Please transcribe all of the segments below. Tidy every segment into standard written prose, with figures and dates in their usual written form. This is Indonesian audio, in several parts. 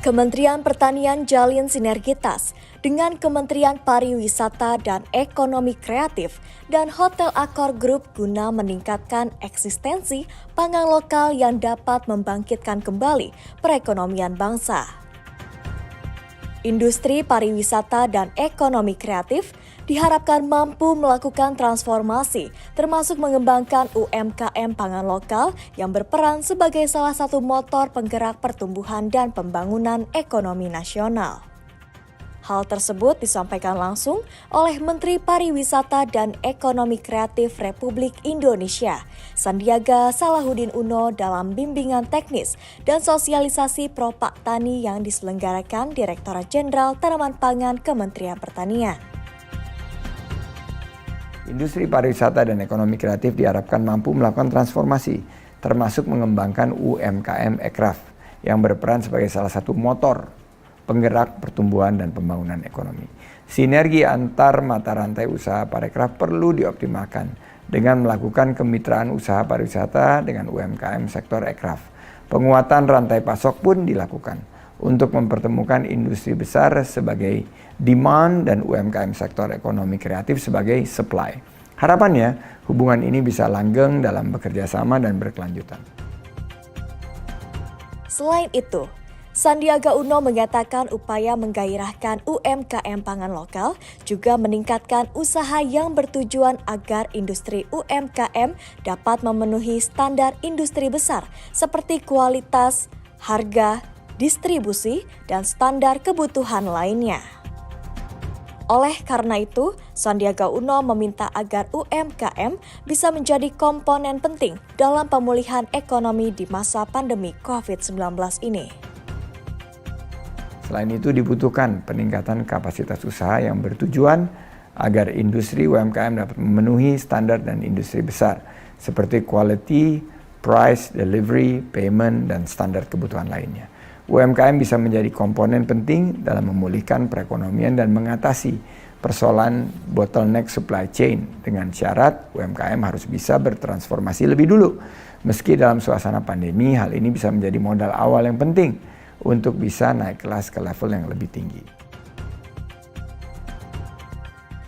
Kementerian Pertanian jalin sinergitas dengan Kementerian Pariwisata dan Ekonomi Kreatif dan Hotel Accor Group guna meningkatkan eksistensi pangan lokal yang dapat membangkitkan kembali perekonomian bangsa. Industri pariwisata dan ekonomi kreatif diharapkan mampu melakukan transformasi, termasuk mengembangkan UMKM pangan lokal yang berperan sebagai salah satu motor penggerak pertumbuhan dan pembangunan ekonomi nasional. Hal tersebut disampaikan langsung oleh Menteri Pariwisata dan Ekonomi Kreatif Republik Indonesia, Sandiaga Salahuddin Uno dalam bimbingan teknis dan sosialisasi Propak Tani yang diselenggarakan Direktorat Jenderal Tanaman Pangan Kementerian Pertanian. Industri pariwisata dan ekonomi kreatif diharapkan mampu melakukan transformasi, termasuk mengembangkan UMKM Ekraf yang berperan sebagai salah satu motor penggerak pertumbuhan dan pembangunan ekonomi. Sinergi antar mata rantai usaha parekraf perlu dioptimalkan dengan melakukan kemitraan usaha pariwisata dengan UMKM sektor ekraf. Penguatan rantai pasok pun dilakukan untuk mempertemukan industri besar sebagai demand dan UMKM sektor ekonomi kreatif sebagai supply. Harapannya, hubungan ini bisa langgeng dalam bekerja sama dan berkelanjutan. Selain itu, Sandiaga Uno mengatakan upaya menggairahkan UMKM pangan lokal juga meningkatkan usaha yang bertujuan agar industri UMKM dapat memenuhi standar industri besar seperti kualitas, harga, distribusi, dan standar kebutuhan lainnya. Oleh karena itu, Sandiaga Uno meminta agar UMKM bisa menjadi komponen penting dalam pemulihan ekonomi di masa pandemi COVID-19 ini. Selain itu dibutuhkan peningkatan kapasitas usaha yang bertujuan agar industri UMKM dapat memenuhi standar dan industri besar seperti quality, price, delivery, payment, dan standar kebutuhan lainnya. UMKM bisa menjadi komponen penting dalam memulihkan perekonomian dan mengatasi persoalan bottleneck supply chain dengan syarat UMKM harus bisa bertransformasi lebih dulu. Meski dalam suasana pandemi, hal ini bisa menjadi modal awal yang penting untuk bisa naik kelas ke level yang lebih tinggi.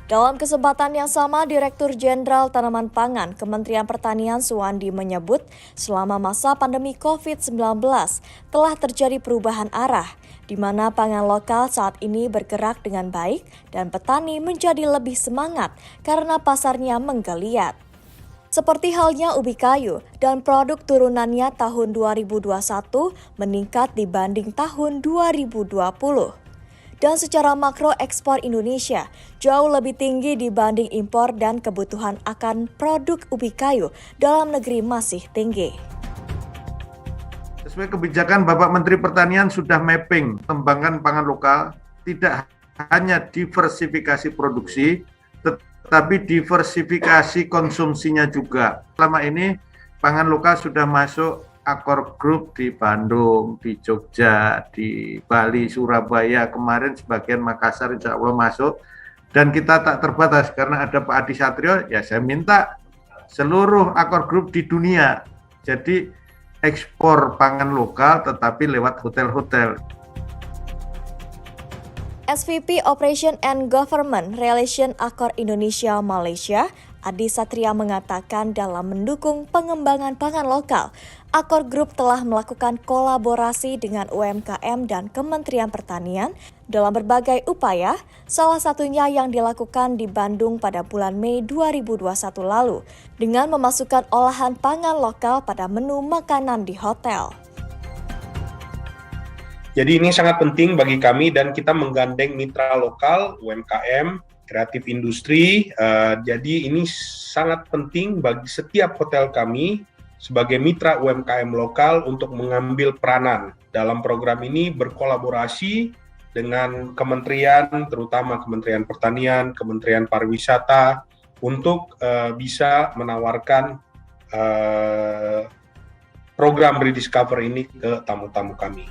Dalam kesempatan yang sama, Direktur Jenderal Tanaman Pangan Kementerian Pertanian Suwandi menyebut selama masa pandemi COVID-19 telah terjadi perubahan arah, di mana pangan lokal saat ini bergerak dengan baik dan petani menjadi lebih semangat karena pasarnya menggeliat. Seperti halnya ubi kayu dan produk turunannya tahun 2021 meningkat dibanding tahun 2020. Dan secara makro ekspor Indonesia jauh lebih tinggi dibanding impor dan kebutuhan akan produk ubi kayu dalam negeri masih tinggi. Sesuai kebijakan Bapak Menteri Pertanian sudah mapping kembangkan pangan lokal tidak hanya diversifikasi produksi, tetapi diversifikasi konsumsinya juga. Selama ini pangan lokal sudah masuk Accor Group di Bandung, di Jogja, di Bali, Surabaya, kemarin sebagian Makassar insya Allah masuk. Dan kita tak terbatas karena ada Pak Adi Satrio, ya saya minta seluruh Accor Group di dunia. Jadi ekspor pangan lokal tetapi lewat hotel-hotel. SVP Operation and Government Relation Accor Indonesia Malaysia, Adi Satria mengatakan dalam mendukung pengembangan pangan lokal, Accor Group telah melakukan kolaborasi dengan UMKM dan Kementerian Pertanian dalam berbagai upaya, salah satunya yang dilakukan di Bandung pada bulan Mei 2021 lalu, dengan memasukkan olahan pangan lokal pada menu makanan di hotel. Jadi ini sangat penting bagi kami dan kita menggandeng mitra lokal, UMKM, kreatif industri. Jadi ini sangat penting bagi setiap hotel kami sebagai mitra UMKM lokal untuk mengambil peranan dalam program ini, berkolaborasi dengan kementerian, terutama Kementerian Pertanian, Kementerian Pariwisata, untuk bisa menawarkan program Rediscover ini ke tamu-tamu kami.